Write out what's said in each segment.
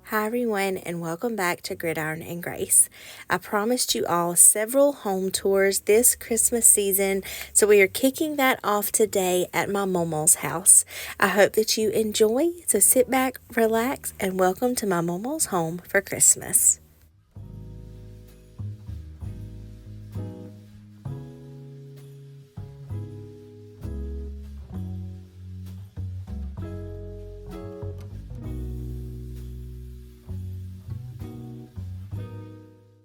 Hi everyone, and welcome back to Gridiron and Grace. I promised you all several home tours this Christmas season, so we are kicking that off today at my Mawmaw's house. I hope that you enjoy, so sit back, relax, and welcome to my Mawmaw's home for Christmas.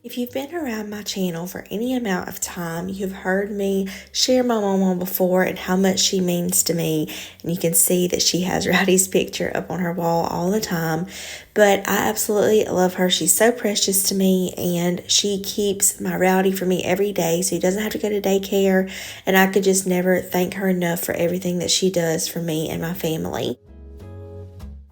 If you've been around my channel for any amount of time, you've heard me share my Momo before and how much she means to me. And you can see that she has Rowdy's picture up on her wall all the time. But I absolutely love her. She's so precious to me, and she keeps my Rowdy for me every day, so he doesn't have to go to daycare. And I could just never thank her enough for everything that she does for me and my family.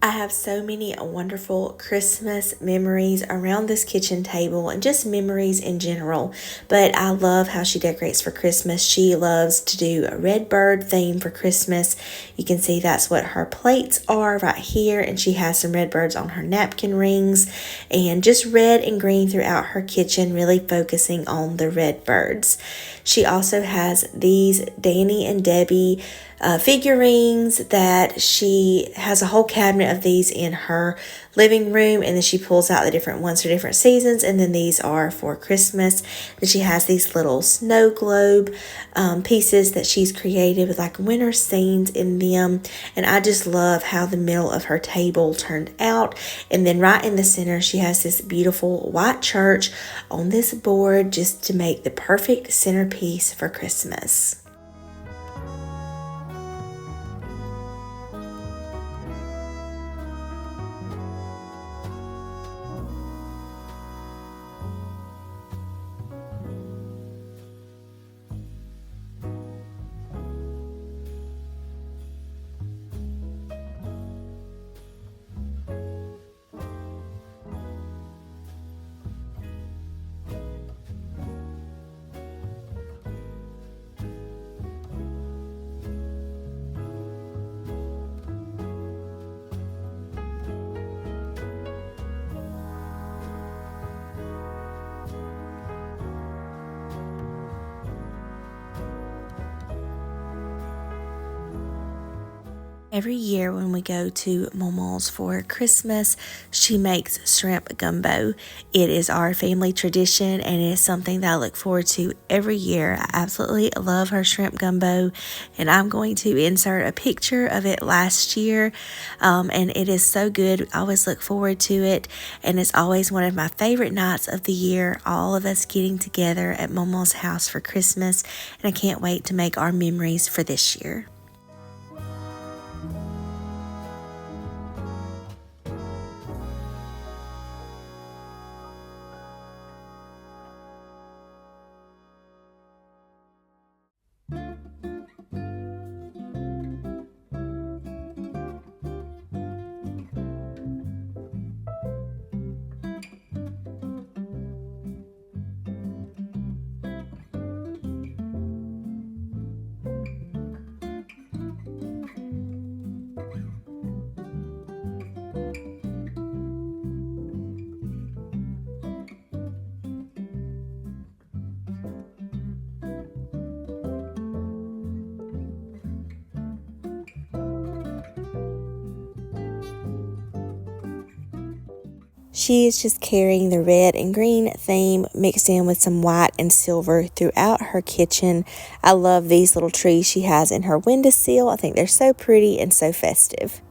I have so many wonderful Christmas memories around this kitchen table and just memories in general. But I love how she decorates for Christmas. She loves to do a red bird theme for Christmas. You can see that's what her plates are right here. And she has some red birds on her napkin rings and just red and green throughout her kitchen, really focusing on the red birds. She also has these Danny and Debbie figurines that she has a whole cabinet of these in her living room, and then she pulls out the different ones for different seasons, and then these are for Christmas. Then she has these little snow globe pieces that she's created with like winter scenes in them, and I just love how the middle of her table turned out. And then right in the center she has this beautiful white church on this board just to make the perfect centerpiece for Christmas. Every year when we go to Momo's for Christmas, she makes shrimp gumbo. It is our family tradition, and it is something that I look forward to every year. I absolutely love her shrimp gumbo, and I'm going to insert a picture of it last year, and it is so good. I always look forward to it, and it's always one of my favorite nights of the year, all of us getting together at Momo's house for Christmas, and I can't wait to make our memories for this year. She is just carrying the red and green theme mixed in with some white and silver throughout her kitchen. I love these little trees she has in her windowsill. I think they're so pretty and so festive.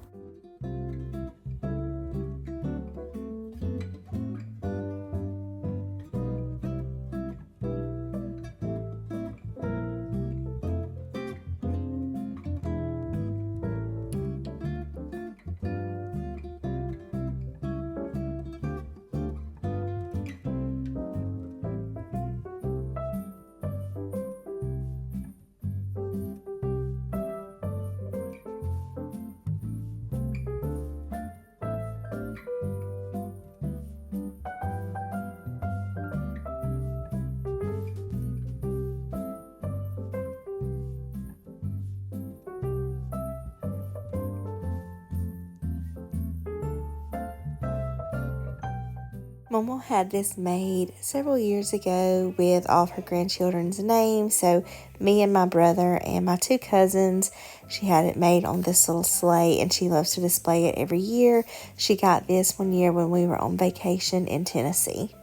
Momo had this made several years ago with all of her grandchildren's names. So me and my brother and my 2 cousins, she had it made on this little sleigh, and she loves to display it every year. She got this one year when we were on vacation in Tennessee.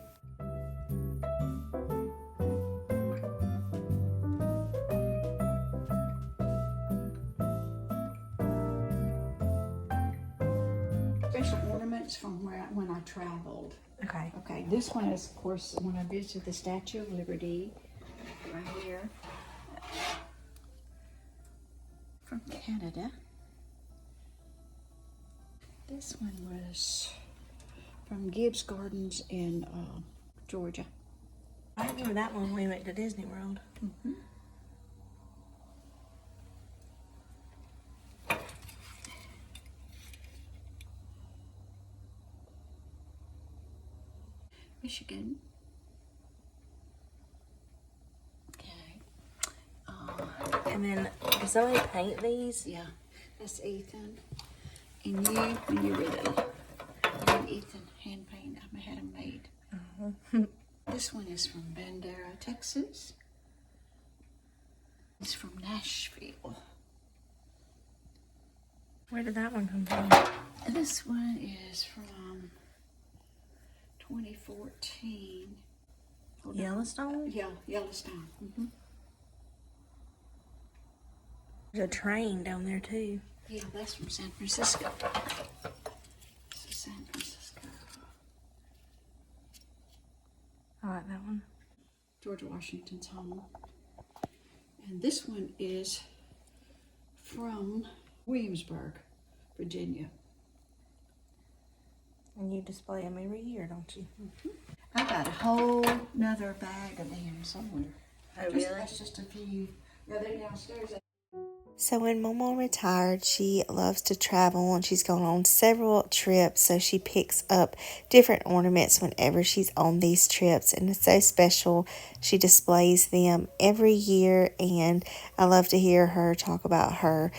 Special ornaments from when I traveled. Okay. Okay, this one is, of course, when I visited the Statue of Liberty, right here, from Canada. This one was from Gibbs Gardens in Georgia. I remember that one when we went to Disney World. Mm-hmm. Michigan. Okay. And then, does somebody paint these? Yeah, that's Ethan. And you, when you were little, you and Ethan hand paint. I had them made. This one is from Bandera, Texas. It's from Nashville. Where did that one come from? This one is from 2014. Hold on. Yellowstone? Yeah, Yellowstone. Mm-hmm. There's a train down there too. Yeah, that's from San Francisco. This is San Francisco. I like that one. George Washington's home. And this one is from Williamsburg, Virginia. And you display them every year, don't you? Mm-hmm. I got a whole nother bag of them somewhere. Oh, really? That's just a few. Yeah, they're downstairs. So when Momo retired, she loves to travel, and she's gone on several trips, so she picks up different ornaments whenever she's on these trips, and it's so special. She displays them every year, and I love to hear her talk about her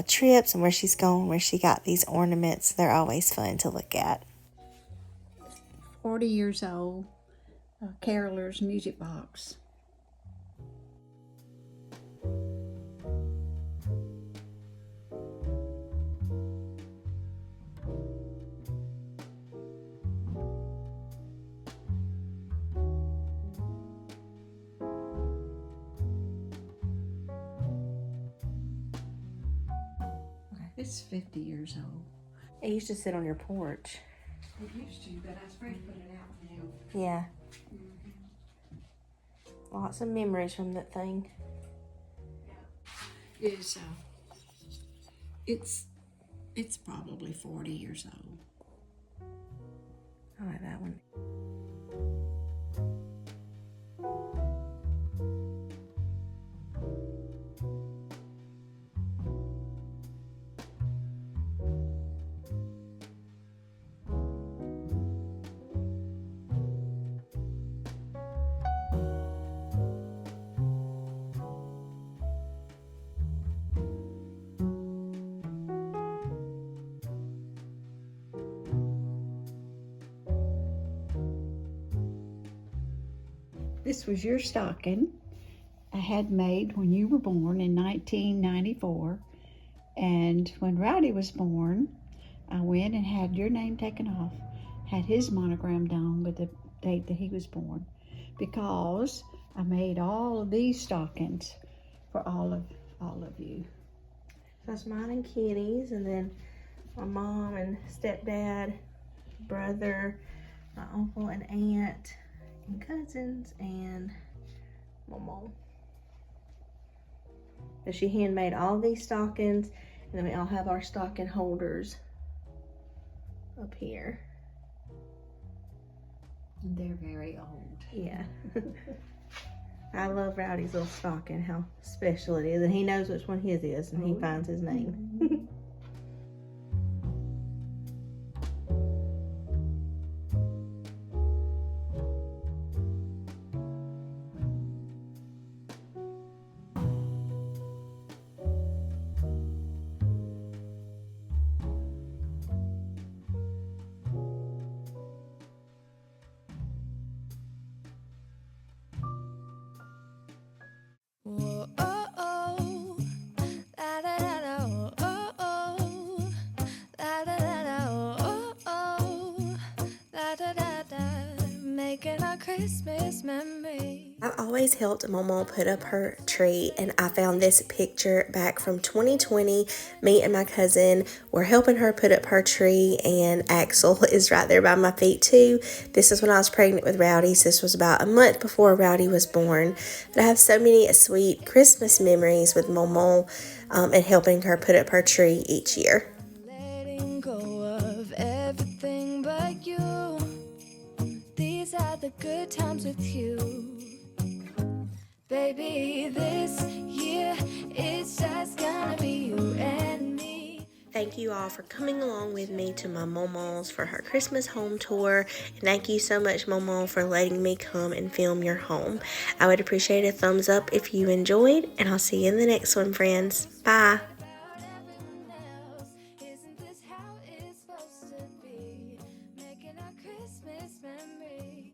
trips and where she's gone, where she got these ornaments. They're always fun to look at. 40 years old, Carolers music box. It's 50 years old. It used to sit on your porch. It used to, but I was afraid to put it out now. Yeah. Lots of memories from that thing. It's probably 40 years old. I like that one. This was your stocking I had made when you were born in 1994. And when Rowdy was born, I went and had your name taken off, had his monogram done with the date that he was born, because I made all of these stockings for all of you. That's mine and Kitty's, and then my mom and stepdad, brother, my uncle and aunt, and cousins, and Momo. So she handmade all these stockings, and then we all have our stocking holders up here. And they're very old. Yeah. I love Rowdy's little stocking, how special it is, and he knows which one his is, and he finds his name. Christmas memory. I've always helped Momo put up her tree, and I found this picture back from 2020. Me and my cousin were helping her put up her tree, and Axel is right there by my feet too. This is when I was pregnant with Rowdy, so this was about a month before Rowdy was born. But I have so many sweet Christmas memories with Momo and helping her put up her tree each year. Letting go of everything but you. These are the good times with you. Baby, this year it's just gonna be you and me. Thank you all for coming along with me to my Mawmaws for her Christmas home tour. And thank you so much, Momo, for letting me come and film your home. I would appreciate a thumbs up if you enjoyed, and I'll see you in the next one, friends. Bye.